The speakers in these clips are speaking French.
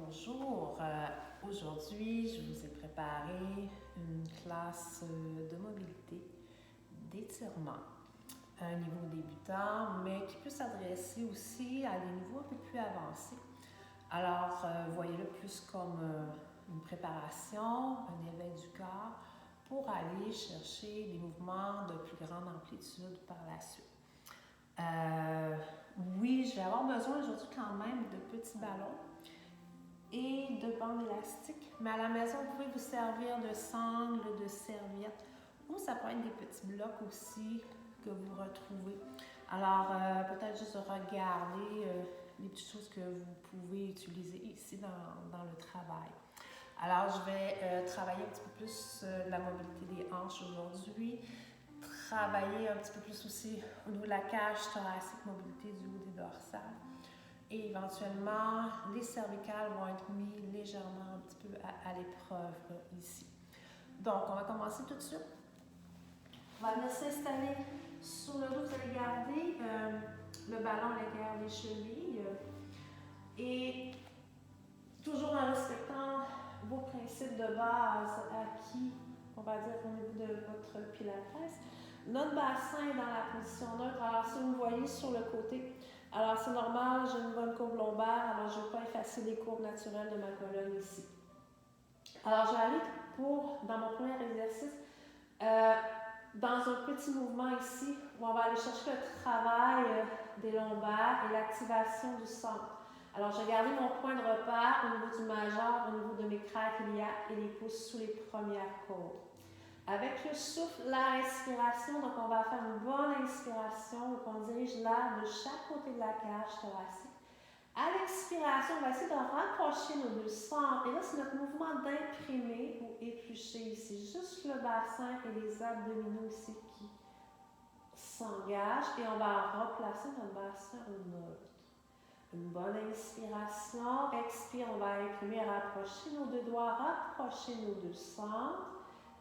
Bonjour, aujourd'hui je vous ai préparé une classe de mobilité, d'étirement à un niveau débutant, mais qui peut s'adresser aussi à des niveaux un peu plus avancés. Alors, voyez-le plus comme une préparation, un éveil du corps pour aller chercher des mouvements de plus grande amplitude par la suite. Oui, je vais avoir besoin aujourd'hui quand même de petits ballons et de bandes élastiques, mais à la maison, vous pouvez vous servir de sangles, de serviettes, ou ça peut être des petits blocs aussi que vous retrouvez. Alors, peut-être juste regarder les petites choses que vous pouvez utiliser ici dans le travail. Alors, je vais travailler un petit peu plus la mobilité des hanches aujourd'hui, travailler un petit peu plus aussi au niveau de la cage thoracique, mobilité du haut des dorsales. Et éventuellement, les cervicales vont être mis légèrement un petit peu à l'épreuve ici. Donc, on va commencer tout de suite. On va venir s'installer sur le dos. Vous allez garder le ballon à l'intérieur des chevilles. Et toujours en respectant vos principes de base acquis, on va dire au niveau de votre pilates. Notre bassin est dans la position neutre. Alors, si vous me voyez sur le côté, alors c'est normal, j'ai une bonne courbe lombaire, alors je ne vais pas effacer les courbes naturelles de ma colonne ici. Alors, je vais aller dans mon premier exercice, dans un petit mouvement ici, où on va aller chercher le travail des lombaires et l'activation du centre. Alors, je vais garder mon point de repère au niveau du majeur, au niveau de mes crêtes iliaques et les pouces sous les premières côtes. Avec le souffle, la respiration, donc on va faire une bonne inspiration, donc on dirige l'air de chaque côté de la cage thoracique. À l'expiration, on va essayer de rapprocher nos deux centres. Et là, c'est notre mouvement d'imprimer ou éplucher ici. Juste le bassin et les abdominaux ici qui s'engagent. Et on va replacer notre bassin au neutre. Une bonne inspiration. Expire, on va imprimer, rapprocher nos deux doigts, rapprocher nos deux centres.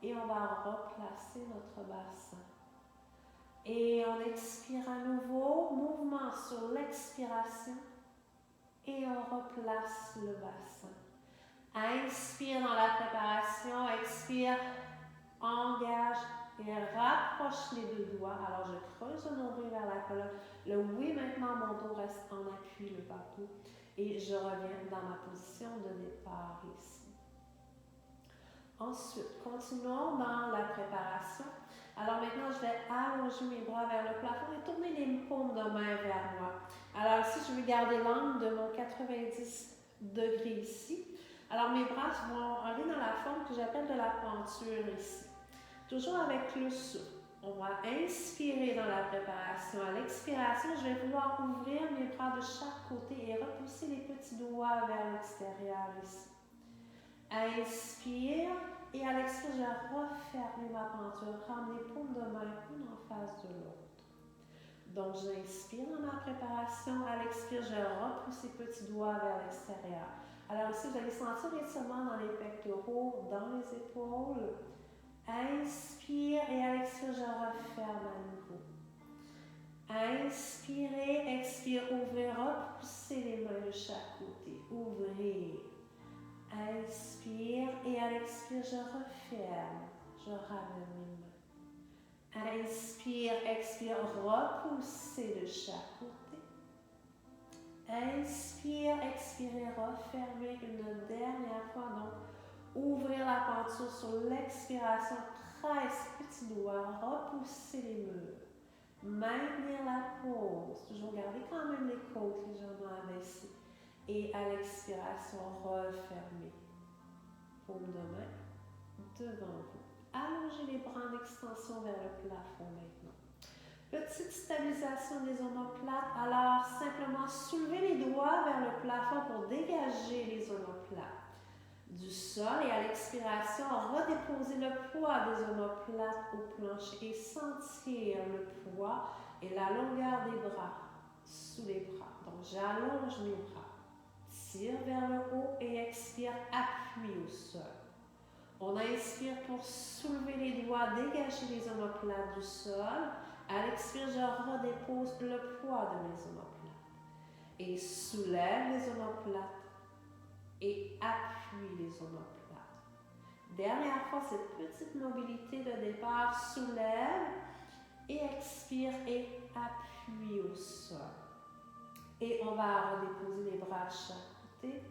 Et on va replacer notre bassin. Et on expire à nouveau. Mouvement sur l'expiration. Et on replace le bassin. Inspire dans la préparation. Expire, engage et rapproche les deux doigts. Alors, je creuse le nombril vers la colonne. Le oui, maintenant, mon dos reste en appui, le bas du dos. Et je reviens dans ma position de départ ici. Ensuite, continuons dans la préparation. Alors maintenant, je vais allonger mes bras vers le plafond et tourner les paumes de main vers moi. Alors ici, je vais garder l'angle de mon 90 degrés ici. Alors mes bras vont aller dans la forme que j'appelle de la penture ici. Toujours avec le souffle. On va inspirer dans la préparation. À l'expiration, je vais vouloir ouvrir mes bras de chaque côté et repousser les petits doigts vers l'extérieur ici. Inspire et à l'expire, je vais refermer ma penture, ramener les paumes de main une en face de l'autre. Donc, j'inspire dans ma préparation. À l'expire, je repousse les petits doigts vers l'extérieur. Alors ici, vous allez sentir l'étirement dans les pectoraux, dans les épaules. Inspire et à l'expire, je referme à nouveau. Inspirez, expire, ouvrez, repoussez les mains de chaque côté. Ouvrez. Inspire et à l'expire, je referme. Je ramène mes mains. Inspire, expire, repoussez de chaque côté. Inspire, expirez, refermez une dernière fois. Donc, ouvrir la penture sur l'expiration, 13 petits doigts, repousser les murs. Maintenir la pause, toujours garder quand même les côtes légèrement abaissées. Et à l'expiration, refermez. Paume de main devant vous. Allongez les bras en extension vers le plafond maintenant. Petite stabilisation des omoplates. Alors, simplement soulevez les doigts vers le plafond pour dégager les omoplates du sol. Et à l'expiration, redéposez le poids des omoplates au plancher et sentir le poids et la longueur des bras sous les bras. Donc, j'allonge mes bras. Tire vers le haut et expire, appuie au sol. On inspire pour soulever les doigts, dégager les omoplates du sol. À l'expire, je redépose le poids de mes omoplates. Et soulève les omoplates. et appuie les omoplates. Dernière fois, cette petite mobilité de départ, soulève et expire et appuie au sol. Et on va redéposer les bras à chaque côté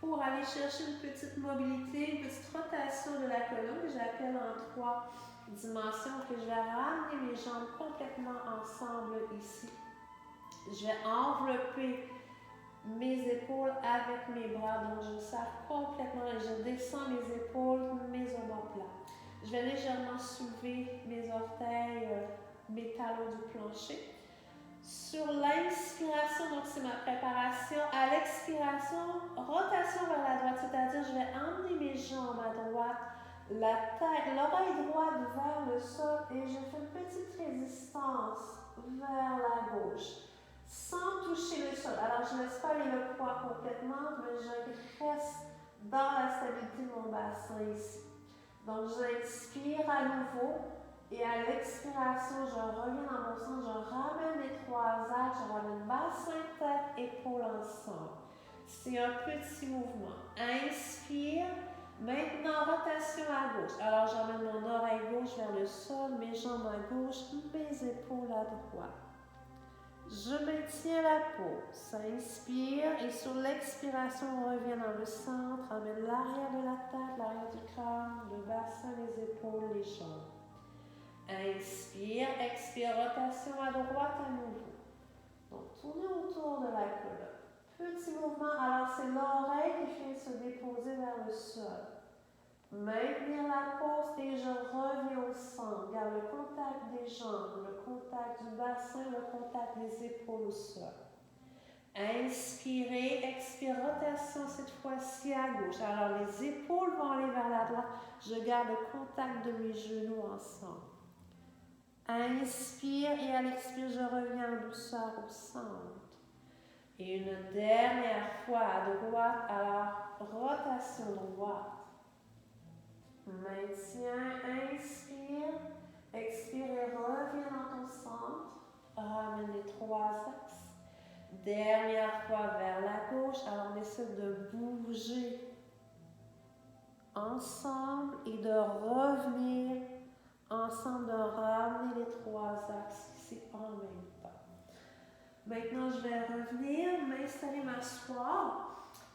pour aller chercher une petite mobilité, une petite rotation de la colonne que j'appelle en 3 dimensions, que je vais ramener mes jambes complètement ensemble ici. Je vais envelopper mes épaules avec mes bras, donc je serre complètement et je descends mes épaules, mes omoplates. Je vais légèrement soulever mes orteils, mes talons du plancher. Sur l'inspiration, donc c'est ma préparation. À l'expiration, rotation vers la droite, c'est-à-dire je vais emmener mes jambes à droite, la tête, l'oreille droite vers le sol et je fais une petite résistance vers la gauche, sans toucher le sol. Alors je ne laisse pas aller le poids complètement, mais je reste dans la stabilité de mon bassin ici. Donc j'inspire à nouveau. Et à l'expiration, je reviens dans mon centre, je ramène les 3 axes, je ramène bassin, tête, épaules ensemble. C'est un petit mouvement. Inspire. Maintenant, rotation à gauche. Alors, j'emmène mon oreille gauche vers le sol, mes jambes à gauche, mes épaules à droite. Je maintiens la pause. Inspire et sur l'expiration, on revient dans le centre, ramène l'arrière de la tête, l'arrière du crâne, le bassin, les épaules, les jambes. Inspire, expire, rotation à droite à nouveau. Donc, tournez autour de la colonne. Petit mouvement, alors c'est l'oreille qui vient se déposer vers le sol. Maintenir la pause et je reviens au centre. Garde le contact des jambes, le contact du bassin, le contact des épaules au sol. Inspirez, expire, rotation cette fois-ci à gauche. Alors, les épaules vont aller vers la droite. Je garde le contact de mes genoux ensemble. Inspire et à l'expire, je reviens en douceur au centre. Et une dernière fois à droite, alors rotation droite. Maintiens, inspire, expire et reviens dans ton centre. Ramène les 3 axes. Dernière fois vers la gauche, alors on essaie de bouger ensemble et de revenir ensemble, de ramener les 3 axes ici en même temps. Maintenant, je vais revenir, m'installer, m'asseoir.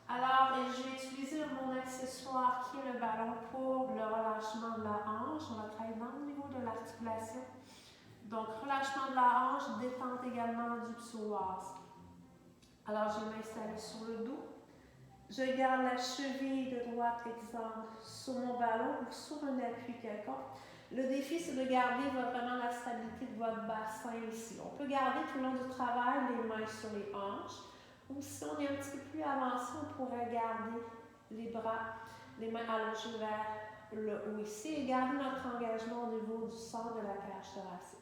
Alors, je vais utiliser mon accessoire qui est le ballon pour le relâchement de la hanche. On va travailler dans le niveau de l'articulation. Donc, relâchement de la hanche, détente également du psoas. Alors, je vais m'installer sur le dos. Je garde la cheville de droite, exemple, sur mon ballon ou sur un appui quelconque. Le défi, c'est de garder vraiment la stabilité de votre bassin ici. On peut garder tout le long du travail les mains sur les hanches. Ou si on est un petit peu plus avancé, on pourrait garder les bras, les mains allongées vers le haut ici et garder notre engagement au niveau du centre de la cage thoracique.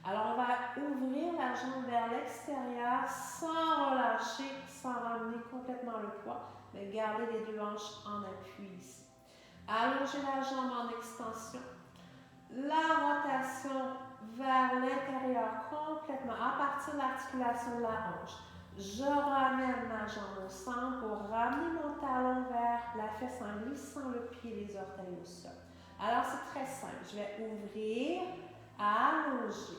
Alors, on va ouvrir la jambe vers l'extérieur sans relâcher, sans ramener complètement le poids, mais garder les 2 hanches en appui ici. Allonger la jambe en extension. La rotation vers l'intérieur complètement à partir de l'articulation de la hanche. Je ramène ma jambe au centre pour ramener mon talon vers la fesse en glissant le pied et les orteils au sol. Alors, c'est très simple. Je vais ouvrir, allonger,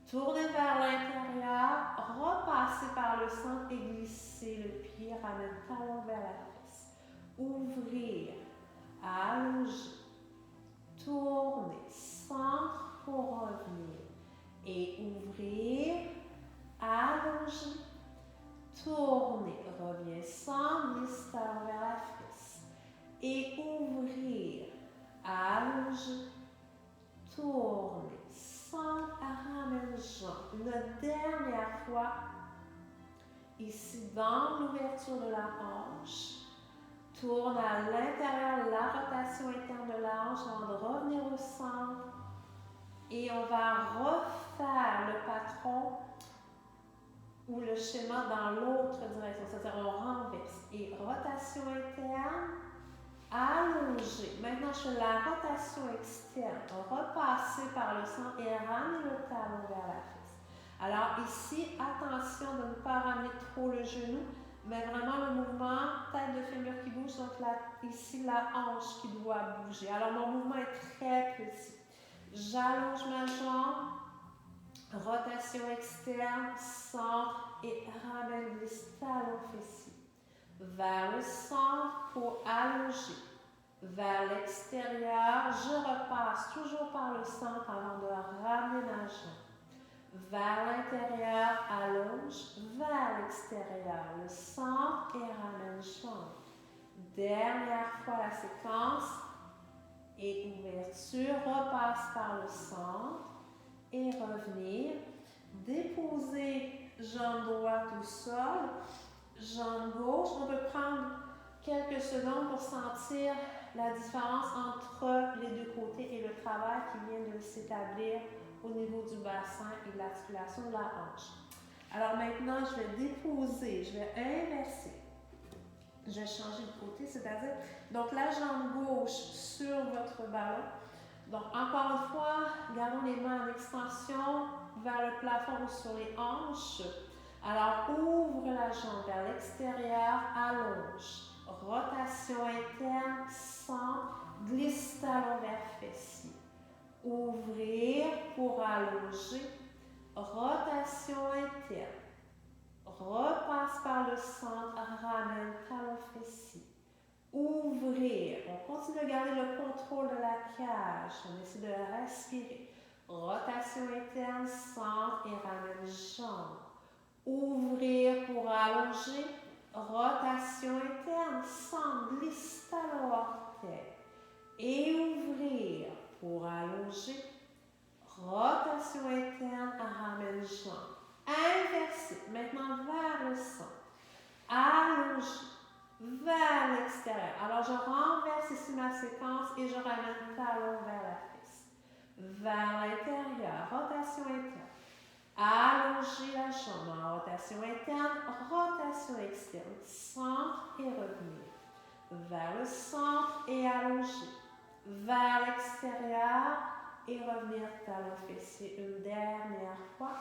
tourner vers l'intérieur, repasser par le centre et glisser le pied, ramène le talon vers la fesse. Ouvrir, allonger, tourner, centre pour revenir et ouvrir, allonger, tourner, reviens centre, glisse talon vers la fesse et ouvrir, allonger, tourner, centre, ramène jambe. Une dernière fois, ici dans l'ouverture de la hanche. Tourne à l'intérieur, la rotation interne de la hanche avant de revenir au centre. Et on va refaire le patron ou le schéma dans l'autre direction, c'est-à-dire on renverse. Et rotation interne, allongée. Maintenant, je fais la rotation externe, repasser par le centre et ramener le talon vers la fesse. Alors ici, attention de ne pas ramener trop le genou. Mais vraiment le mouvement, tête de fémur qui bouge, donc ici la hanche qui doit bouger. Alors mon mouvement est très petit. J'allonge ma jambe, rotation externe, centre et ramène les talons fessiers. Vers le centre pour allonger. Vers l'extérieur, je repasse toujours par le centre avant de ramener ma jambe. Vers l'intérieur, allonge, vers l'extérieur, le centre et ramène jambe. Dernière fois la séquence et ouverture, repasse par le centre et revenir. Déposer jambe droite au sol, jambe gauche. On peut prendre quelques secondes pour sentir la différence entre les deux côtés et le travail qui vient de s'établir au niveau du bassin et de l'articulation de la hanche. Alors maintenant, je vais déposer, je vais inverser. Je vais changer de côté, c'est-à-dire, donc la jambe gauche sur votre ballon. Donc encore une fois, gardons les mains en extension vers le plafond ou sur les hanches. Alors ouvre la jambe vers l'extérieur, allonge. Rotation interne, centre, glisse talon vers fessier. Ouvrir pour allonger, rotation interne. Repasse par le centre, ramène talon fessier. Ouvrir, on continue de garder le contrôle de la cage, on essaie de respirer. Rotation interne, centre et ramène jambe. Ouvrir pour allonger, rotation interne, centre, glisse talon orteil. Et ouvrir pour allonger, rotation interne, ramène jambe. Inverser, maintenant vers le centre. Allonger, vers l'extérieur. Alors je renverse ici ma séquence et je ramène le talon vers la fesse. Vers l'intérieur, rotation interne. Allonger la jambe en rotation interne, rotation externe. Centre et revenir. Vers le centre et allonger. Vers l'extérieur et revenir talon fessier une dernière fois.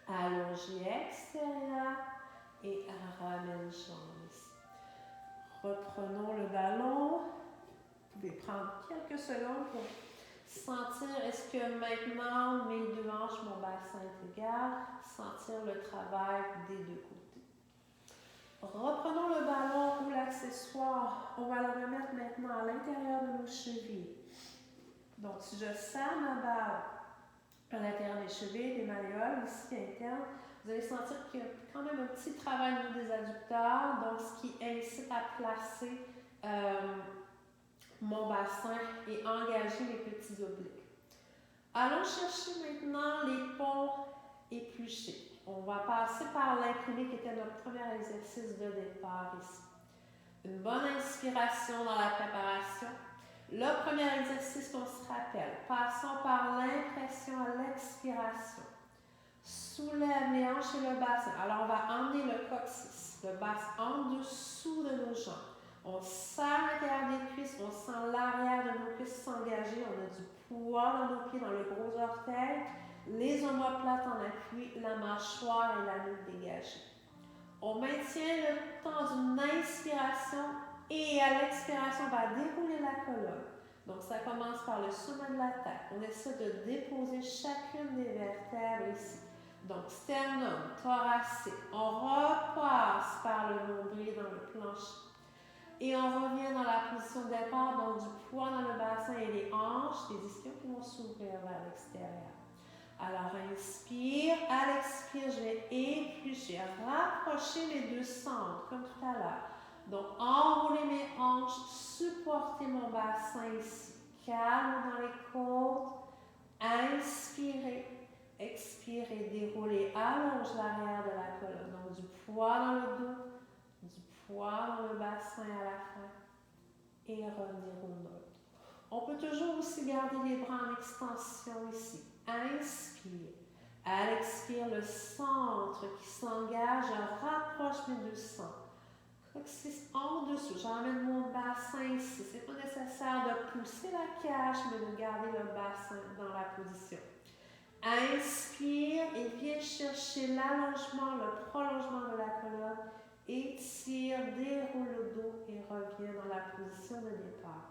Allonger extérieur et ramène jambe ici. Reprenons le ballon. Vous pouvez prendre quelques secondes pour sentir est-ce que maintenant mes deux hanches, mon bassin est égal. Sentir le travail des deux côtés. Reprenons le ballon ou l'accessoire. On va le remettre maintenant à l'intérieur de nos chevilles. Donc, si je serre ma balle à l'intérieur des chevilles, des malléoles, ici interne, vous allez sentir qu'il y a quand même un petit travail au niveau des adducteurs, donc ce qui incite à placer mon bassin et engager les petits obliques. Allons chercher maintenant les ponts épluchés. On va passer par l'incliné qui était notre premier exercice de départ ici. Une bonne inspiration dans la préparation. Le premier exercice qu'on se rappelle, passons par l'impression à l'expiration. Soulève les hanches et le bassin. Alors, on va emmener le coccyx, le bassin en dessous de nos jambes. On serre l'intérieur des cuisses, on sent l'arrière de nos cuisses s'engager. On a du poids dans nos pieds, dans le gros orteil. Les omoplates en appui, la mâchoire et la nuque dégagée. On maintient le temps d'une inspiration et à l'expiration, on va dérouler la colonne. Donc, ça commence par le sommet de la tête. On essaie de déposer chacune des vertèbres ici. Donc, sternum, thoracique. On repasse par le nombril dans le plancher. Et on revient dans la position de départ, donc du poids dans le bassin et les hanches, les ischions qui vont s'ouvrir vers l'extérieur. Alors, inspire. À l'expire, je vais éplucher, rapprocher mes deux centres, comme tout à l'heure. Donc, enrouler mes hanches, supporter mon bassin ici. Calme dans les côtes. Inspirez. Expirez, déroulez, allonge l'arrière de la colonne. Donc, du poids dans le dos, du poids dans le bassin à la fin. Et revenir au neutre. On peut toujours aussi garder les bras en extension ici. Inspire. À l'expire, le centre qui s'engage, je rapproche mes deux centres. Coccyx en dessous, j'emmène mon bassin ici. Ce n'est pas nécessaire de pousser la cage, mais de garder le bassin dans la position. Inspire et viens chercher l'allongement, le prolongement de la colonne Étire, déroule le dos et reviens dans la position de départ.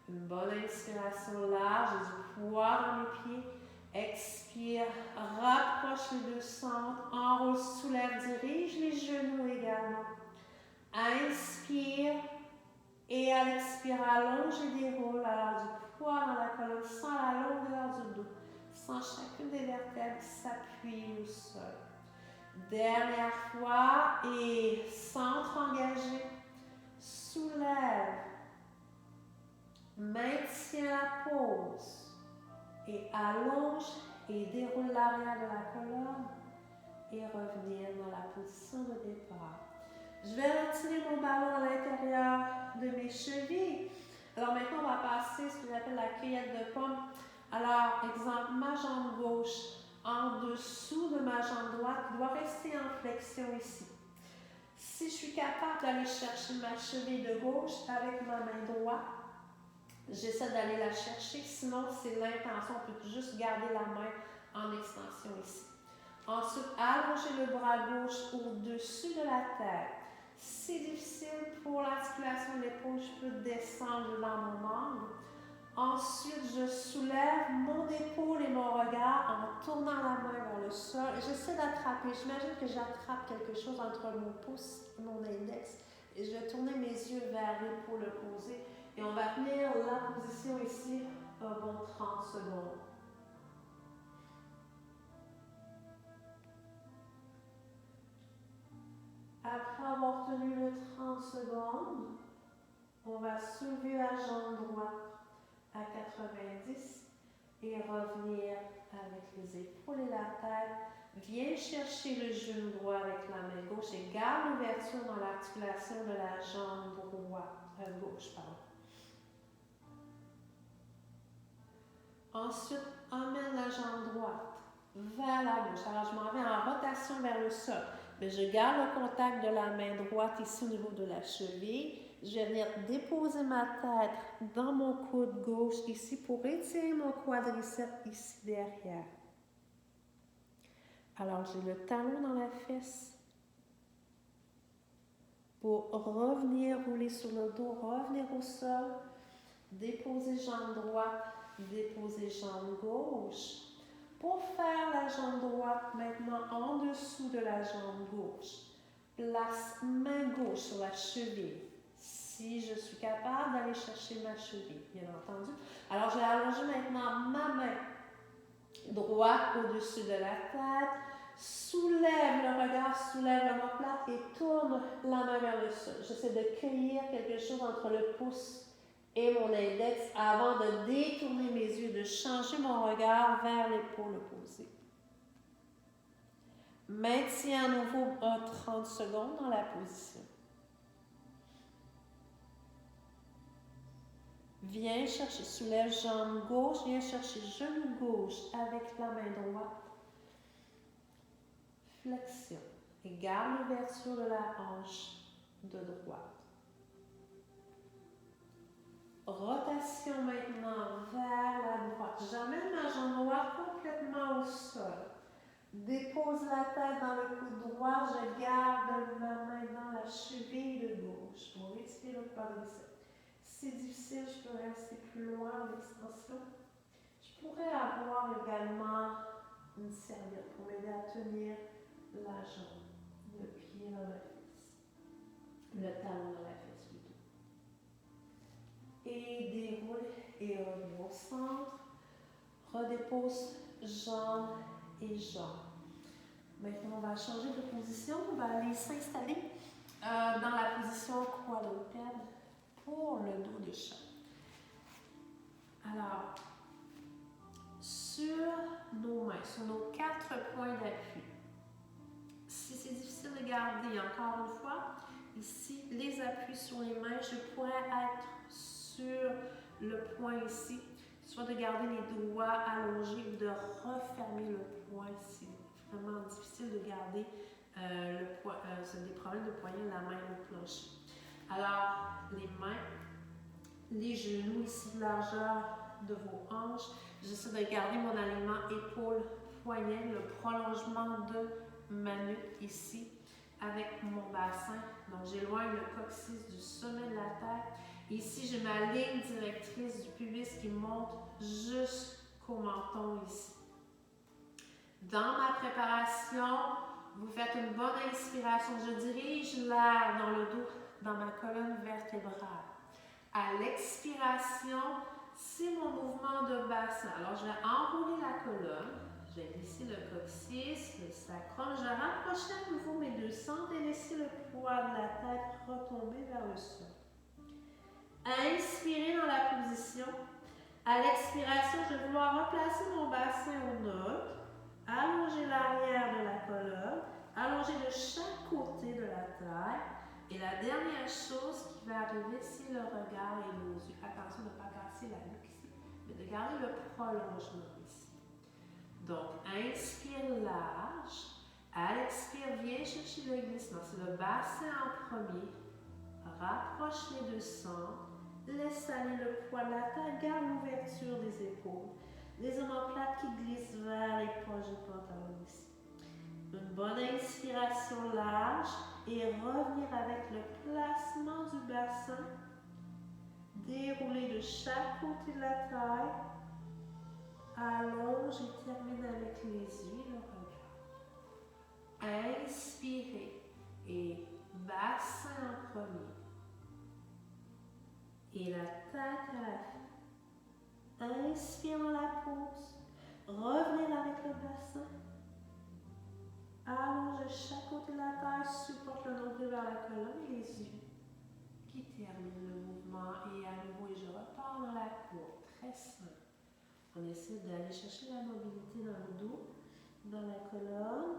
Une bonne inspiration large, j'ai du poids dans les pieds. Expire, rapproche les deux centres, enroule, soulève, dirige les genoux également. Inspire et à l'expire, allonge et déroule. Alors du poids dans la colonne, sans la longueur du dos, sans chacune des vertèbres qui s'appuient au sol. Dernière fois et centre engagé, soulève, maintiens la pose et allonge et déroule l'arrière de la colonne et revenir dans la position de départ. Je vais retirer mon ballon à l'intérieur de mes chevilles. Alors maintenant, on va passer ce que j'appelle la cueillette de pommes. Alors, exemple, ma jambe gauche en dessous de ma jambe droite qui doit rester en flexion ici. Si je suis capable d'aller chercher ma cheville de gauche avec ma main droite, j'essaie d'aller la chercher. Sinon, c'est l'intention. On peut juste garder la main en extension ici. Ensuite, allongez le bras gauche au-dessus de la tête. C'est difficile pour l'articulation de l'épaule, je peux descendre dans mon angle. Ensuite, je soulève mon épaule et mon regard en tournant la main vers le sol. J'essaie d'attraper. J'imagine que j'attrape quelque chose entre mon pouce et mon index. Et je vais tourner mes yeux vers l'épaule opposée. Et on va tenir la position ici un bon 30 secondes. Après avoir tenu le 30 secondes, on va soulever la jambe droite à 90 et revenir avec les épaules et la tête. Viens chercher le genou droit avec la main gauche et garde l'ouverture dans l'articulation de la jambe gauche. Ensuite, emmène la jambe droite vers la gauche. Alors, je m'en vais en rotation vers le sol. Mais je garde le contact de la main droite ici au niveau de la cheville. Je vais venir déposer ma tête dans mon coude gauche ici pour étirer mon quadriceps ici derrière. Alors, j'ai le talon dans la fesse pour revenir rouler sur le dos, revenir au sol, déposer jambe droite, déposer jambe gauche. Pour faire la jambe droite maintenant en dessous de la jambe gauche, place main gauche sur la cheville. Si je suis capable d'aller chercher ma cheville, bien entendu. Alors, je vais allonger maintenant ma main droite au-dessus de la tête. Soulève le regard, soulève l'omoplate et tourne la main vers le sol. J'essaie de cueillir quelque chose entre le pouce et mon index avant de détourner mes yeux, de changer mon regard vers l'épaule opposée. Maintiens à nouveau 30 secondes dans la position. Viens chercher, soulève jambe gauche, viens chercher genou gauche avec la main droite. Flexion et garde l'ouverture de la hanche de droite. Rotation maintenant vers la droite. J'amène ma jambe droite complètement au sol. Dépose la tête dans le coude droit. Je garde ma main dans la cheville de gauche. On respire le quadriceps. Si c'est difficile, je peux rester plus loin en extension. Je pourrais avoir également une serviette pour m'aider à tenir la jambe, le pied dans la fesse, le talon dans la fesse plutôt. Et déroule et reviens au centre. Redépose jambes et jambes. Maintenant, on va changer de position. On va aller s'installer dans la position quadrupède pour le dos de chat. Alors, sur nos mains, sur nos 4 points d'appui, si c'est difficile de garder, encore une fois, ici, les appuis sur les mains, je pourrais être sur le point ici, soit de garder les doigts allongés ou de refermer le poing ici. C'est vraiment difficile de garder des problèmes de poignet, la main au plancher. Alors, les mains, les genoux ici, largeur de vos hanches. J'essaie de garder mon alignement épaule-poignet, le prolongement de ma nuque ici. avec mon bassin. Donc, j'éloigne le coccyx du sommet de la tête. Ici, j'ai ma ligne directrice du pubis qui monte jusqu'au menton ici. Dans ma préparation, vous faites une bonne inspiration. Je dirige l'air dans le dos, dans ma colonne vertébrale. À l'expiration, c'est mon mouvement de bassin. Alors, je vais enrouler la colonne. Je vais glisser le coccyx, le sacrum. Je vais rapprocher à nouveau mes deux centres et laisser le poids de la tête retomber vers le sol. Inspirez dans la position. À l'expiration, je vais vouloir replacer mon bassin au neutre. Allonger l'arrière de la colonne. Allonger de chaque côté de la tête. Et la dernière chose qui va arriver, c'est le regard et nos yeux. Attention de ne pas casser la nuque ici, mais de garder le prolongement ici. Donc, inspire large. À l'expire, viens chercher le glissement. C'est le bassin en premier. Rapproche les deux centres. Laisse aller le poids de la tête. Garde l'ouverture des épaules. Les omoplates qui glissent vers les poches du pantalon ici. Une bonne inspiration large et revenir avec le placement du bassin. Dérouler de chaque côté de la taille. Allonge et termine avec les yeux et le regard. Inspirez et bassin en premier. Et la tête à la fin. Inspire dans la pause. Revenez avec le bassin. Allonge chaque côté de la taille, supporte le nombril vers la colonne et les yeux qui terminent le mouvement. Et à nouveau, je repars dans la courbe. Très simple. On essaie d'aller chercher la mobilité dans le dos, dans la colonne.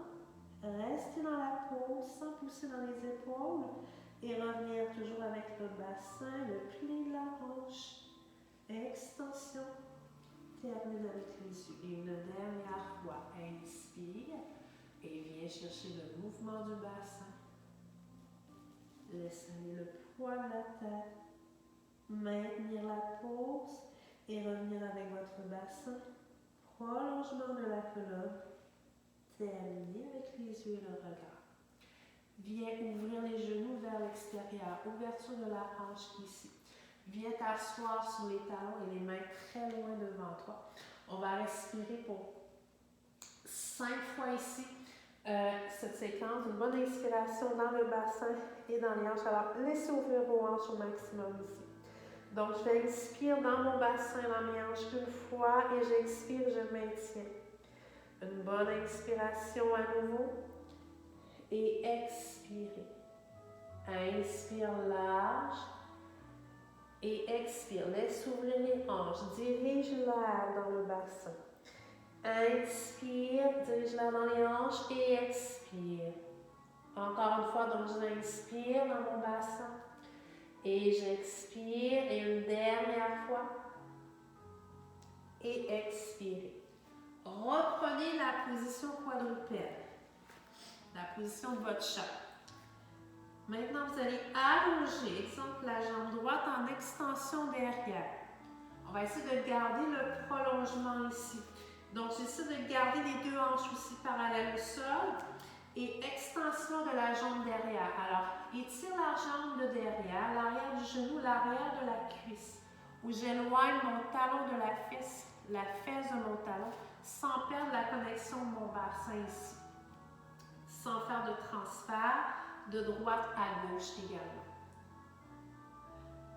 Restez dans la pose sans pousser dans les épaules et revenir toujours avec le bassin, le pli de la hanche. Extension. Termine avec les yeux. Et une dernière fois, inspire. Et viens chercher le mouvement du bassin. Laisse aller le poids de la tête. Maintenir la pose et revenir avec votre bassin. Prolongement de la colonne. Terminer avec les yeux et le regard. Viens ouvrir les genoux vers l'extérieur. Ouverture de la hanche ici. Viens t'asseoir sur les talons et les mains très loin devant toi. On va respirer pour 5 fois ici. Cette séquence, une bonne inspiration dans le bassin et dans les hanches. Alors, laissez ouvrir vos hanches au maximum ici. Donc, je vais inspirer dans mon bassin, dans mes hanches une fois et j'expire, je maintiens. Une bonne inspiration à nouveau et expirez. Inspire large et expire. Laisse ouvrir les hanches. Dirige l'air dans le bassin. Inspire, dirige l'air dans les hanches et expire. Encore une fois, donc j'inspire dans mon bassin et j'expire et une dernière fois et expirez. Reprenez la position quadrupède, la position de votre chat. Maintenant, vous allez allonger, exemple, la jambe droite en extension derrière. On va essayer de garder le prolongement ici. Donc, j'essaie de garder les deux hanches aussi parallèles au sol et extension de la jambe derrière. Alors, étire la jambe de derrière, l'arrière du genou, l'arrière de la cuisse, où j'éloigne mon talon de la fesse de mon talon, sans perdre la connexion de mon bassin ici, sans faire de transfert de droite à gauche également.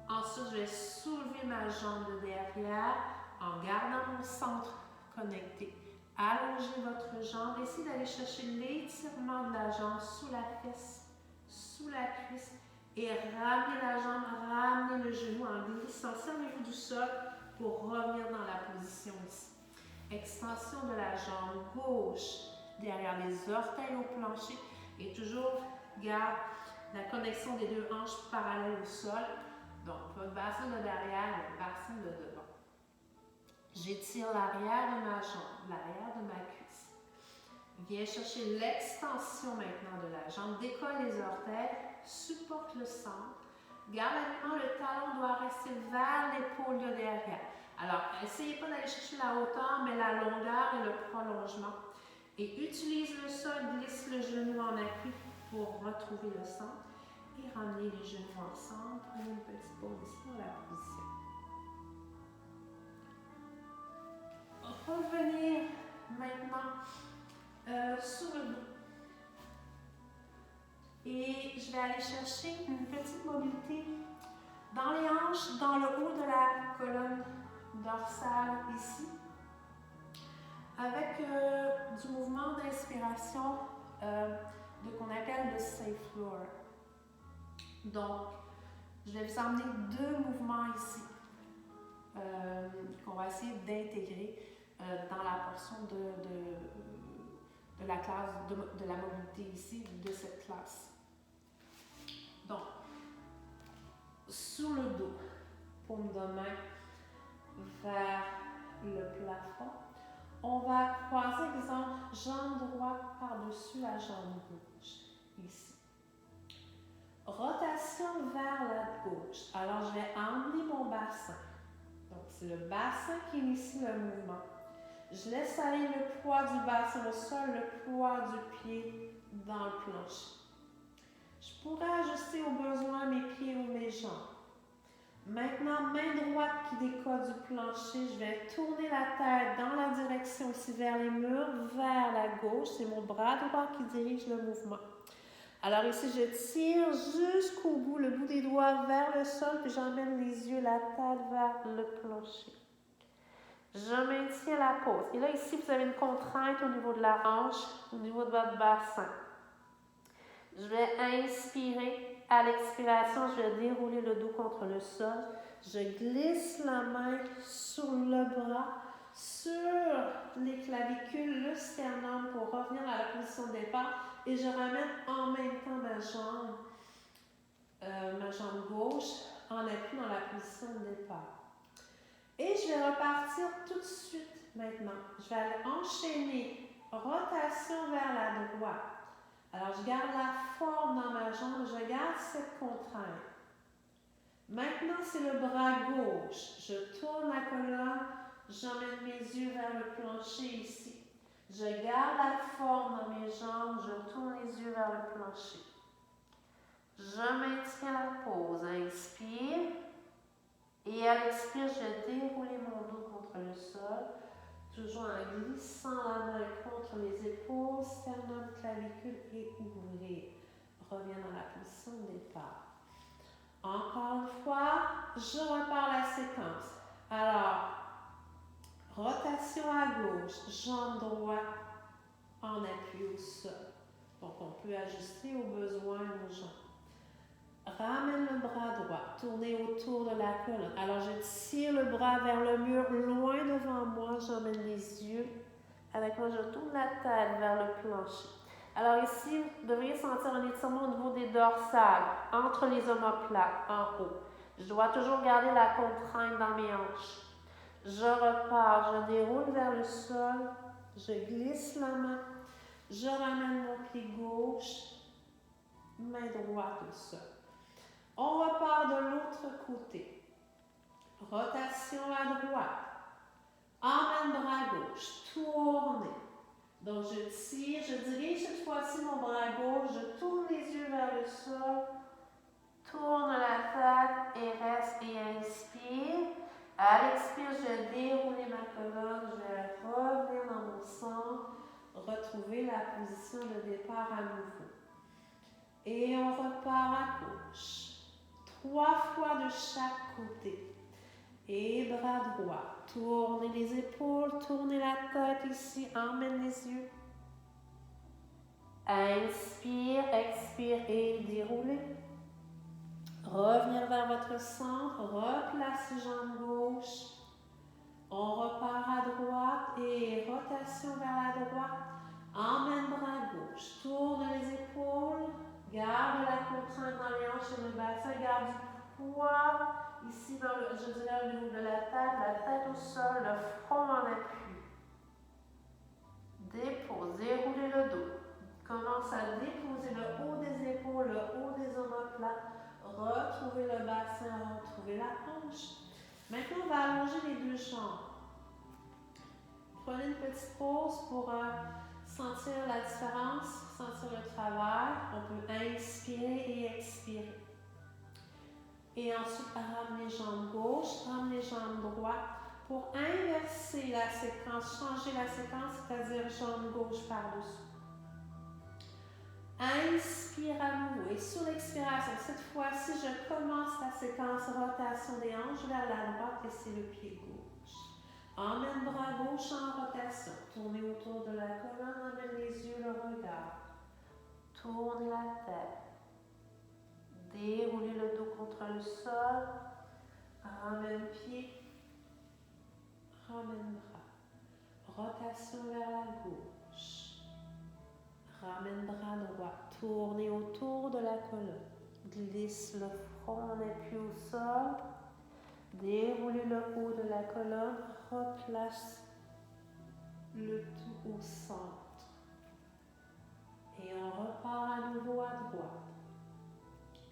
Ensuite, je vais soulever ma jambe de derrière en gardant mon centre connecté. Allongez votre jambe. Essayez d'aller chercher l'étirement de la jambe sous la fesse, sous la cuisse et ramenez la jambe, ramenez le genou en glissant. Servez-vous du sol pour revenir dans la position ici. Extension de la jambe gauche derrière les orteils au plancher et toujours garde la connexion des deux hanches parallèles au sol. Donc, votre bassin de derrière, le bassin de devant. J'étire l'arrière de ma jambe, l'arrière de ma cuisse. Viens chercher l'extension maintenant de la jambe. Décolle les orteils, supporte le centre. Garde alignement, le talon doit rester vers l'épaule de derrière. Alors, essayez pas d'aller chercher la hauteur, mais la longueur et le prolongement. Et utilise le sol, glisse le genou en appui pour retrouver le centre et ramener les genoux ensemble. Prenez une petite pause ici dans la position. Revenir maintenant sur le dos. Et je vais aller chercher une petite mobilité dans les hanches, dans le haut de la colonne dorsale ici, avec du mouvement d'inspiration qu'on appelle le safe floor. Donc, je vais vous emmener 2 mouvements ici qu'on va essayer d'intégrer dans la portion de la classe de la mobilité ici, de cette classe. Donc, sur le dos, paume de main vers le plafond. On va croiser, exemple, jambe droite par-dessus la jambe gauche, ici. Rotation vers la gauche. Alors, je vais emmener mon bassin. Donc, c'est le bassin qui initie le mouvement. Je laisse aller le poids du bassin au sol, le poids du pied dans le plancher. Je pourrais ajuster au besoin mes pieds ou mes jambes. Maintenant, main droite qui décolle du plancher, je vais tourner la tête dans la direction aussi vers les murs, vers la gauche. C'est mon bras droit qui dirige le mouvement. Alors ici, je tire jusqu'au bout, le bout des doigts vers le sol, puis j'emmène les yeux, la tête vers le plancher. Je maintiens la pose. Et là, ici, vous avez une contrainte au niveau de la hanche, au niveau de votre bassin. Je vais inspirer. À l'expiration, je vais dérouler le dos contre le sol. Je glisse la main sur le bras, sur les clavicules, le sternum pour revenir à la position de départ. Et je ramène en même temps ma jambe gauche en appui dans la position de départ. Et je vais repartir tout de suite maintenant. Je vais enchaîner rotation vers la droite. Alors, je garde la forme dans ma jambe, je garde cette contrainte. Maintenant, c'est le bras gauche. Je tourne la colonne, j'emmène mes yeux vers le plancher ici. Je garde la forme dans mes jambes, je tourne les yeux vers le plancher. Je maintiens la pose. Inspire. Et à l'expire, je vais dérouler mon dos contre le sol. Toujours en glissant la main contre les épaules, sternum, clavicule et ouvrir. Reviens dans la position de départ. Encore une fois, je repars la séquence. Alors, rotation à gauche, jambe droite en appui au sol. Donc, on peut ajuster au besoin nos jambes. Ramène le bras droit, tournez autour de la colonne. Alors, je tire le bras vers le mur, loin devant moi, j'emmène les yeux. Avec moi, je tourne la tête vers le plancher. Alors ici, vous devriez sentir un étirement au niveau des dorsales, entre les omoplates, en haut. Je dois toujours garder la contrainte dans mes hanches. Je repars, je déroule vers le sol, je glisse la main, je ramène mon pied gauche, main droite au sol. On repart de l'autre côté. Rotation à droite. Emmène bras gauche. Tournez. Donc, je tire, je dirige cette fois-ci mon bras gauche. Je tourne les yeux vers le sol. Tourne la tête et reste et inspire. À l'expire, je vais dérouler ma colonne. Je vais revenir dans mon centre. Retrouver la position de départ à nouveau. Et on repart à gauche. 3 fois de chaque côté. Et bras droit. Tournez les épaules, tournez la tête ici, emmène les yeux. Inspire, expire et déroulez. Revenir vers votre centre, replace jambe gauche. On repart à droite et rotation vers la droite. Emmène bras gauche, tourne les épaules. Garde la contrainte dans les hanches et le bassin. Garde du poids ici, je dirais au niveau de la tête au sol, le front en appui. Dépose, déroulez le dos. Commence à déposer le haut des épaules, le haut des omoplates. Retrouvez le bassin, retrouvez la hanche. Maintenant, on va allonger les 2 jambes. Prenez une petite pause pour sentir la différence, sentir le travers. On peut inspirer et expirer. Et ensuite, ramener jambe gauche, ramener jambe droite pour inverser la séquence, changer la séquence, c'est-à-dire jambe gauche par-dessus. Inspire à nouveau. Et sur l'expiration, cette fois-ci, je commence la séquence rotation des hanches vers la droite et c'est le pied gauche. Emmène bras gauche en rotation. Tournez autour de la colonne, emmène les yeux, le regard. Tournez la tête. Déroulez le dos contre le sol. Ramène pied. Ramène bras. Rotation vers la gauche. Ramène bras droit. Tournez autour de la colonne. Glisse le front en appui au sol. Déroulez le haut de la colonne. Replace le tout au centre. Et on repart à nouveau à droite.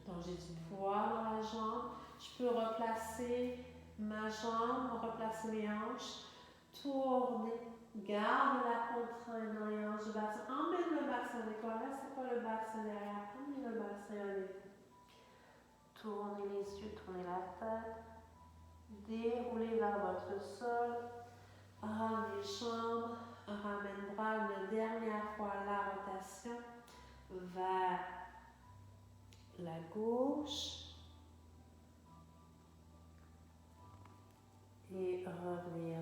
Donc j'ai du poids dans la jambe. Je peux replacer ma jambe, replacer mes hanches. Tourner. Garde la contrainte dans les hanches du bassin. Emmène le bassin avec toi. Reste pas le bassin derrière. Emmène le bassin avec vous. Tournez les yeux, tournez la tête. Déroulez vers votre sol. Ramenez les jambes. Ramène bras une dernière fois la rotation vers la gauche. Et revenir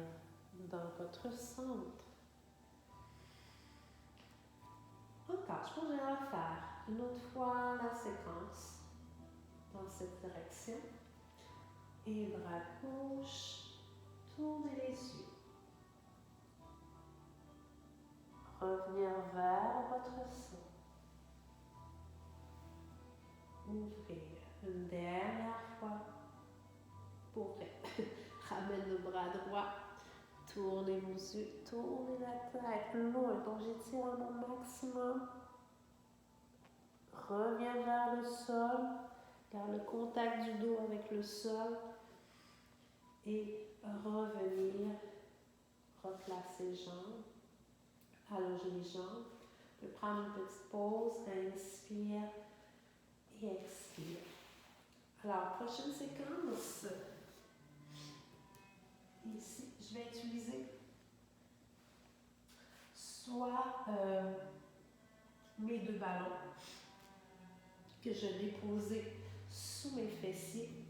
dans votre centre. Encore, je pense que je vais refaire une autre fois la séquence dans cette direction. Et bras gauche, tournez les yeux. Revenir vers votre centre. Ouvrir une dernière fois pour vrai. Ramène le bras droit. Tournez vos yeux, tournez la tête loin. Donc j'étire mon maximum. Reviens vers le sol. Garde le contact du dos avec le sol. Et revenir. Replacer les jambes. Allonger les jambes. On peut prendre une petite pause. Inspire et expire. Alors, prochaine séquence. Ici, je vais utiliser soit mes deux ballons que je vais déposer sous mes fessiers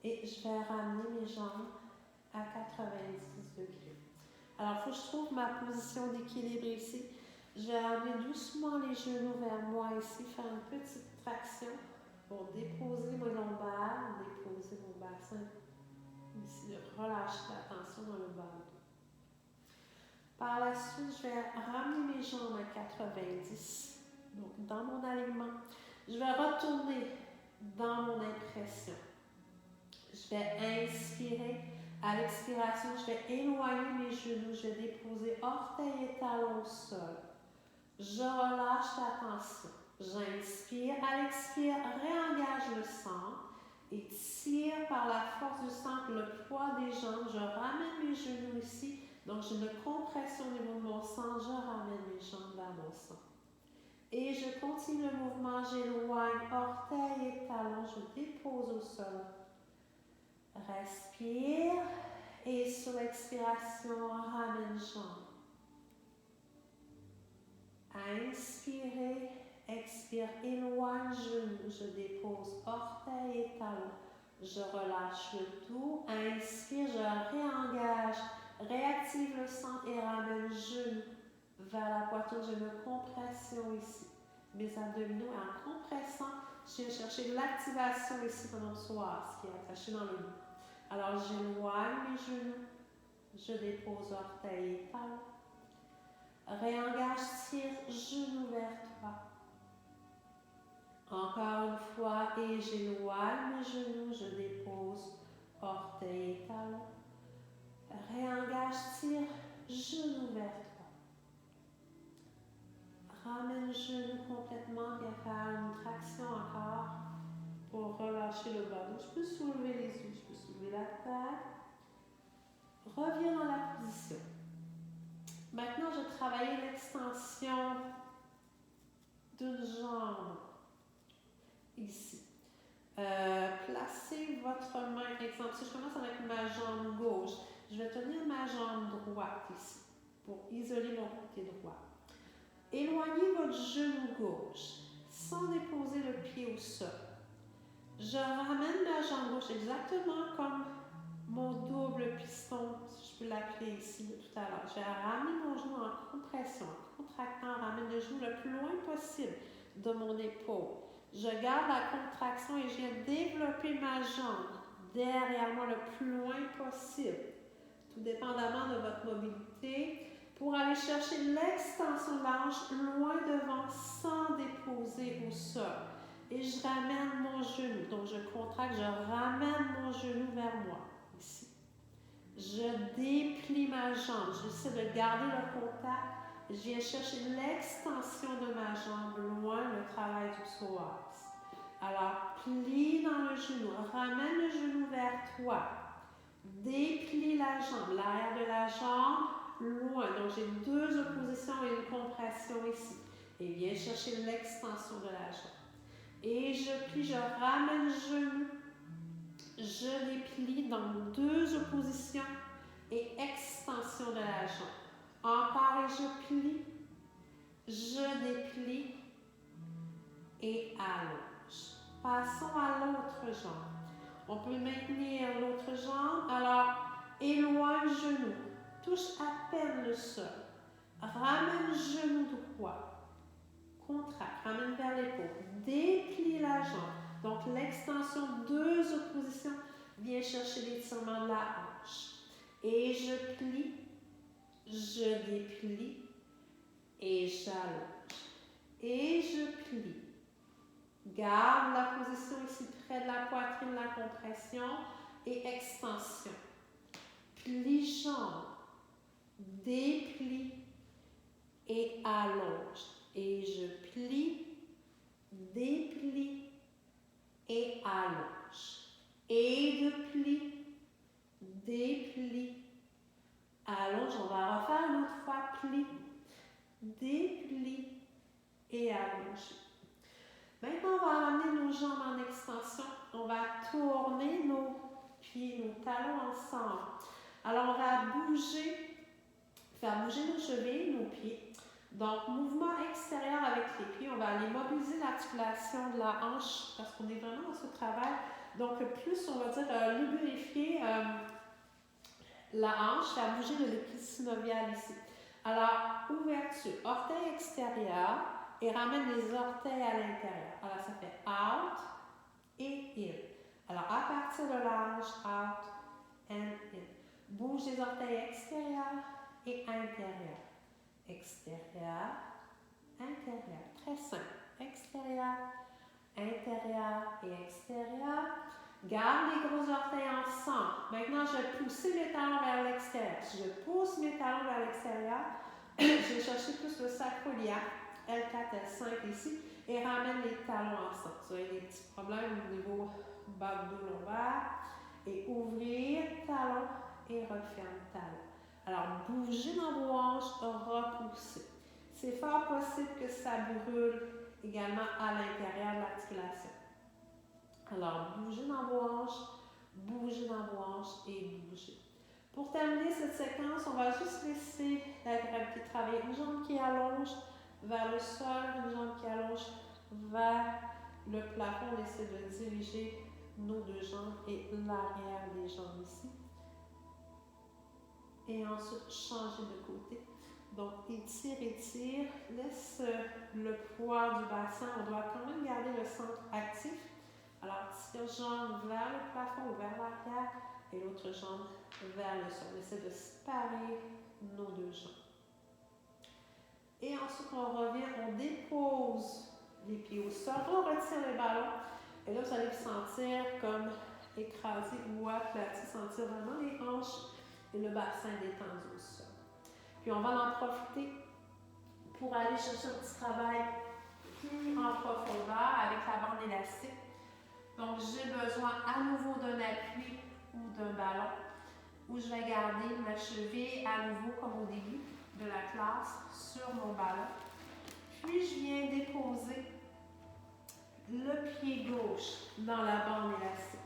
et je vais ramener mes jambes à 90 degrés. Alors, il faut que je trouve ma position d'équilibre ici. Je vais ramener doucement les genoux vers moi ici, faire une petite traction pour déposer mes lombaires, déposer mon bassin. Ici, relâcher la tension dans le bas. Par la suite, je vais ramener mes jambes à 90. Donc, dans mon alignement, je vais retourner dans mon impression. Je vais inspirer. À l'expiration, je vais éloigner mes genoux. Je vais déposer orteils et talons au sol. Je relâche la tension. J'inspire. À l'expire, réengage le centre. Et tire par la force du centre le poids des jambes. Je ramène mes genoux ici. Donc, j'ai une compression au niveau de mon centre. Je ramène mes jambes vers mon centre. Et je continue le mouvement. J'éloigne orteils et talons. Je dépose au sol. Respire. Et sur l'expiration, ramène jambes. Inspirez. Expire, éloigne genoux, je dépose orteils et talons, je relâche le tout, inspire, je réengage, réactive le centre et ramène genoux vers la poitrine, j'ai une compression ici, mes abdominaux en compressant, je viens chercher de l'activation ici pendant le soir, ce qui est attaché dans le dos. Alors j'éloigne mes genoux, je dépose orteils et talons, réengage, tire, genoux vers toi. Encore une fois, et j'éloigne mes genoux, je dépose orteils et talons. Réengage, tire, genoux vers toi. Ramène le genou complètement, viens faire une traction encore pour relâcher le bas. Donc, je peux soulever les yeux, je peux soulever la tête. Reviens dans la position. Maintenant, je vais travailler l'extension d'une jambe ici. Placez votre main, exemple, si je commence avec ma jambe gauche, je vais tenir ma jambe droite ici pour isoler mon côté droit. Éloignez votre genou gauche sans déposer le pied au sol. Je ramène ma jambe gauche exactement comme mon double piston, si je peux l'appeler ici de tout à l'heure. Je vais ramener mon genou en compression, en contractant, ramène le genou le plus loin possible de mon épaule. Je garde la contraction et je viens développer ma jambe derrière moi le plus loin possible, tout dépendamment de votre mobilité, pour aller chercher l'extension de la hanche loin devant sans déposer au sol. Et je ramène mon genou. Donc, je contracte, je ramène mon genou vers moi, ici. Je déplie ma jambe. J'essaie de garder le contact. Je viens chercher l'extension de ma jambe loin, le travail du psoas. Alors, plie dans le genou. Ramène le genou vers toi. Déplie la jambe, l'arrière de la jambe, loin. Donc, j'ai deux oppositions et une compression ici. Et viens chercher l'extension de la jambe. Et je plie, je ramène le genou, je déplie dans deux oppositions et extension de la jambe. Encore et je plie, je déplie et allonge. Passons à l'autre jambe. On peut maintenir l'autre jambe. Alors, éloigne le genou, touche à peine le sol. Ramène le genou droit. Contracte, ramène vers l'épaule, déplie la jambe. Donc, l'extension, deux oppositions, viens chercher l'étirement de la hanche. Et je plie, je déplie et j'allonge. Et je plie. Garde la position ici près de la poitrine, la compression et extension. Plie jambe, déplie et allonge. Et je plie, déplie et allonge. Et de plie, déplie, allonge. On va refaire une autre fois. Plie, déplie et allonge. Maintenant, on va ramener nos jambes en extension. On va tourner nos pieds, nos talons ensemble. Alors, on va faire bouger nos chevilles, nos pieds. Donc, mouvement extérieur avec les pieds, on va aller mobiliser l'articulation de la hanche parce qu'on est vraiment dans ce travail. Donc, plus on va dire lubrifier la hanche, faire bouger le plexus synovial ici. Alors, ouverture, orteil extérieur et ramène les orteils à l'intérieur. Alors, ça fait out et in. Alors, à partir de la hanche, out and in. Bouge les orteils extérieurs et intérieurs. Extérieur, intérieur. Très simple. Extérieur, intérieur et extérieur. Garde les gros orteils ensemble. Maintenant, je vais pousser mes talons vers l'extérieur. Si je pousse mes talons vers l'extérieur, je vais chercher plus le sacroiliac, L4, L5 ici, et ramène les talons ensemble. Vous avez des petits problèmes au niveau bas du dos lombaire. Et ouvrir talon et referme talon. Alors, bougez dans vos hanches, repoussez. C'est fort possible que ça brûle également à l'intérieur de l'articulation. Alors, bougez dans vos hanches et bougez. Pour terminer cette séquence, on va juste laisser la gravité travailler. Une jambe qui allonge vers le sol, une jambe qui allonge vers le plafond. On essaie de diriger nos deux jambes et l'arrière des jambes ici. Et ensuite, changer de côté. Donc, étire, laisse le poids du bassin. On doit quand même garder le centre actif. Alors, tire jambe vers le plafond ou vers l'arrière et l'autre jambe vers le sol. On essaie de séparer nos deux jambes. Et ensuite, on revient, on dépose les pieds au sol, on retire les ballons. Et là, vous allez vous sentir comme écrasé ou aplati, sentir vraiment les hanches et le bassin détendu au sol. Puis on va en profiter pour aller chercher un petit travail plus en profondeur avec la bande élastique. Donc j'ai besoin à nouveau d'un appui ou d'un ballon où je vais garder ma cheville à nouveau comme au début. de la classe sur mon ballon. Puis, je viens déposer le pied gauche dans la bande élastique.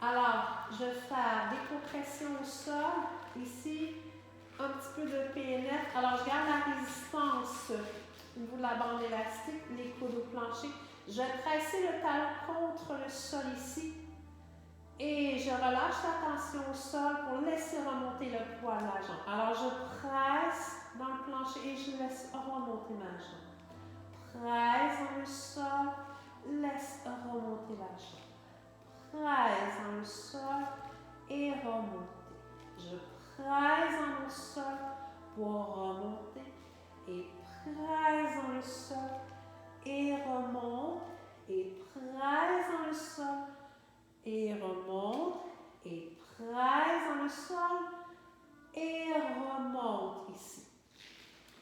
Alors, je vais faire des compressions au sol. Ici, un petit peu de PNF. Alors, je garde la résistance au niveau de la bande élastique, les coudes au plancher. Je vais presser le talon contre le sol ici. Et je relâche la tension au sol pour laisser remonter le poids de la jambe. Alors, je presse dans le plancher et je laisse remonter ma jambe. Presse dans le sol, laisse remonter la jambe. Presse dans le sol et remonter. Je presse dans le sol pour remonter et presse dans le sol et remonte et presse dans le sol et remonte et presse dans le sol et remonte ici.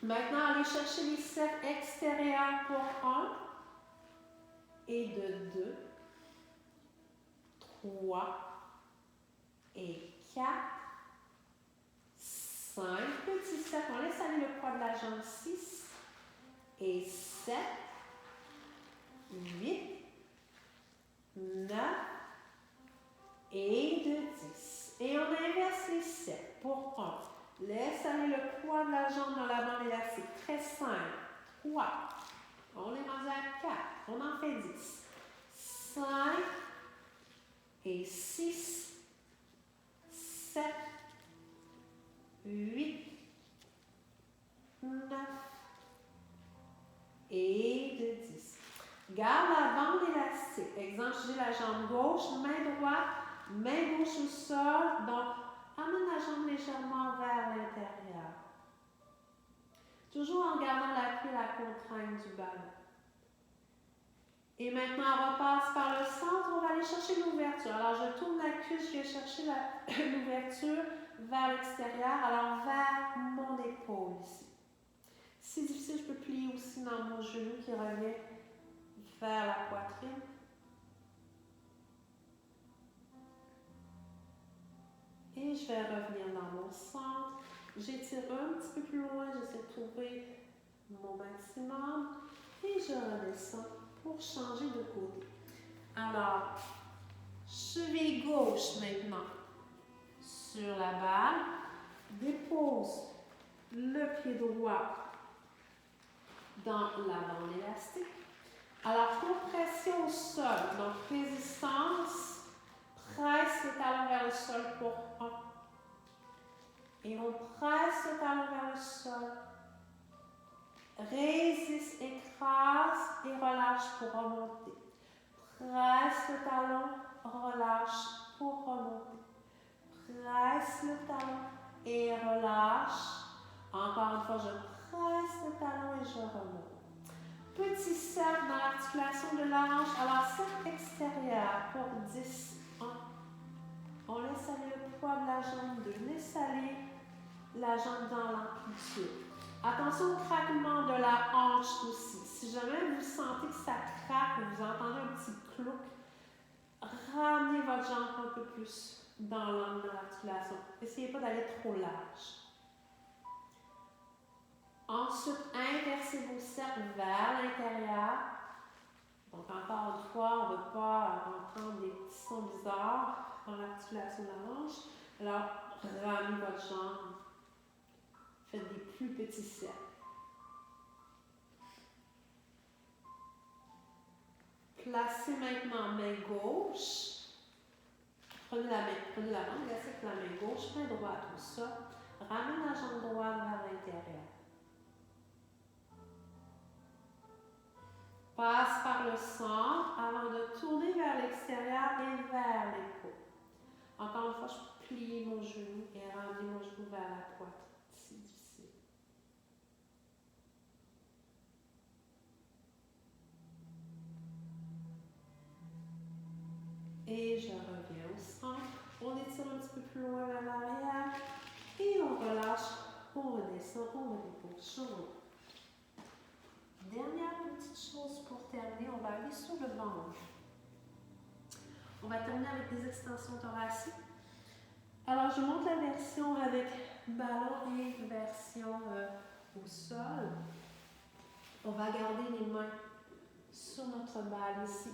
Maintenant, allez chercher les cercles extérieurs pour 1 et de 2, 3 et 4, 5 petits cercles. On laisse aller le poids de la jambe. 6 et 7, 8, 9 et de 10. Et on inverse les 7 pour 1. Laisse aller le poids de la jambe dans la bande élastique. Très simple. 3. On est rendu à 4. On en fait 10. 5 et 6, 7, 8, 9 et de 10. Garde la bande élastique. Exemple, j'ai la jambe gauche, main droite, main gauche au sol. Donc, amène la jambe légèrement vers l'intérieur. Toujours en gardant l'appui et la contrainte du ballon. Et maintenant, on repasse par le centre. On va aller chercher l'ouverture. Alors, je tourne la cuisse, je vais chercher l'ouverture vers l'extérieur. Alors, vers mon épaule ici. Si difficile, je peux plier aussi dans mon genou qui revient vers la poitrine. Et je vais revenir dans mon centre. J'étire un petit peu plus loin, j'essaie de trouver mon maximum. Et je redescends pour changer de côté. Alors, cheville gauche maintenant sur la balle. Dépose le pied droit dans la bande élastique. Alors, compression au sol. Donc, résistance. Presse le talon vers le sol pour 1. Et on presse le talon vers le sol. Résiste, écrase et relâche pour remonter. Presse le talon, relâche pour remonter. Presse le talon et relâche. Encore une fois, je presse le talon et je remonte. Petit cercle dans l'articulation de la hanche. Alors, cercle extérieur pour 10. 1. On laisse aller le poids de la jambe. 2. Laisse aller la jambe dans l'amplitude. Attention au craquement de la hanche aussi. Si jamais vous sentez que ça craque ou vous entendez un petit clouc, ramenez votre jambe un peu plus dans l'angle de l'articulation. N'essayez pas d'aller trop large. Ensuite, inversez vos cercles vers l'intérieur. Donc, encore une fois, on ne veut pas entendre des petits sons bizarres dans l'articulation de la hanche. Alors, ramenez votre jambe. Faites des plus petits cercles. Placez maintenant main gauche. Prenez la bande élastique de la main gauche, main droite au sol. Ramène la jambe droite vers l'intérieur. Passe par le centre avant de tourner vers l'extérieur et vers l'épaule. Encore une fois, je peux plier mon genou et ramener mon genou vers la poitrine. C'est difficile. Et je reviens au centre. On étire un petit peu plus loin vers l'arrière. Et on relâche. On redescend, on redépose. Dernière petite chose pour terminer, on va aller sur le ventre. On va terminer avec des extensions thoraciques. Alors, je montre la version avec ballon et version au sol. On va garder les mains sur notre balle ici,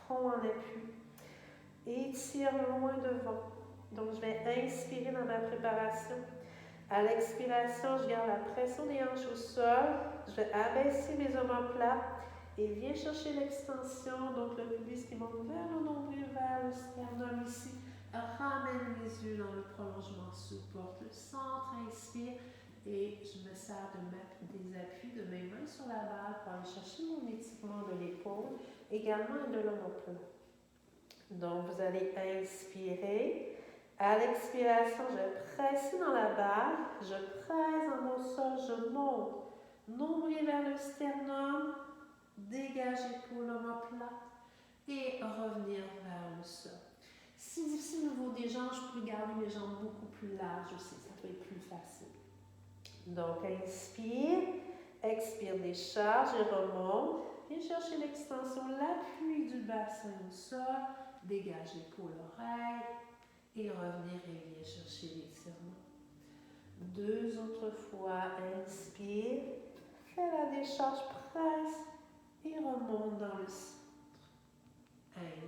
front en appui. Et tire loin devant. Donc, je vais inspirer dans ma préparation. À l'expiration, je garde la pression des hanches au sol. Je vais abaisser mes omoplates et viens chercher l'extension. Donc, le pubis qui monte vers le nombril, vers le sternum ici. Ramène les yeux dans le prolongement, supporte le centre, inspire. Et je me sers de mettre des appuis de mes mains sur la balle pour aller chercher mon étirement de l'épaule, également de l'omoplate. Donc, vous allez inspirer. À l'expiration, je vais presser dans la balle, je presse dans mon sol, je monte. Nombril vers le sternum, dégage l'épaule omoplate et revenir vers le sol. Si difficile au niveau des jambes, je peux garder mes jambes beaucoup plus larges aussi, ça peut être plus facile. Donc, inspire, expire, décharge et remonte. Viens chercher l'extension, l'appui du bassin au sol, dégage l'épaule, oreille et revenir et viens chercher l'étirement. 2 autres fois, inspire, fais la décharge, presse et remonte dans le centre.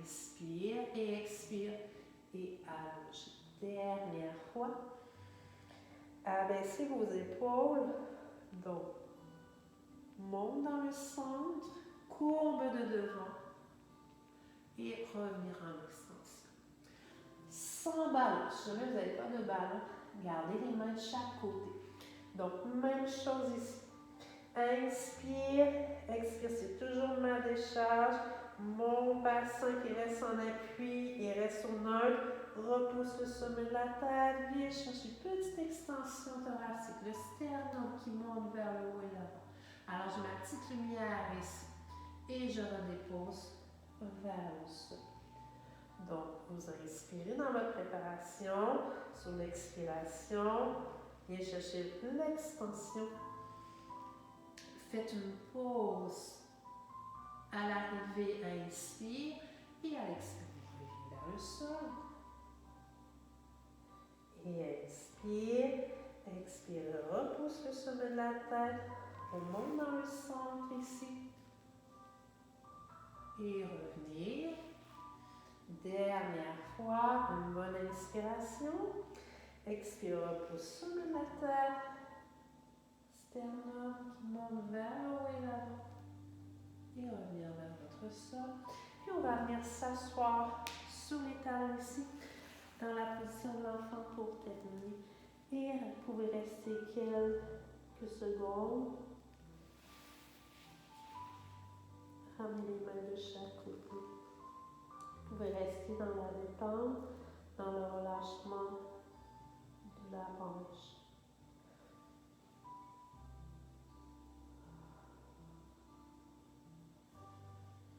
Inspire et expire et allonge. Dernière fois. Abaissez vos épaules. Donc, monte dans le centre, courbe de devant et revenir en extension. Sans ballon, si jamais vous n'avez pas de ballon, gardez les mains de chaque côté. Donc, même chose ici. Inspire, expire, c'est toujours ma décharge. Mon bassin qui reste en appui, il reste au neutre. Repousse le sommet de la tête. Viens chercher une petite extension thoracique. Le sternum qui monte vers le haut et l'avant. Alors, j'ai ma petite lumière ici. Et je redépose vers le sol. Donc, vous inspirez dans votre préparation. Sur l'expiration, viens chercher l'extension. Faites une pause. À l'arrivée, inspire et à l'expiration, revenez vers le sol. Et inspire, expire, repousse le sommet de la tête, remonte dans le centre ici. Et revenir. Dernière fois, une bonne inspiration. Expire, repousse sommet de la tête. Sternum qui monte vers le haut et l'avant. Et revenir vers votre sol. Puis on va venir s'asseoir sur les talons ici, dans la position de l'enfant pour terminer. Et vous pouvez rester quelques secondes. Ramenez les mains de chaque côté. Vous pouvez rester dans la détente, dans le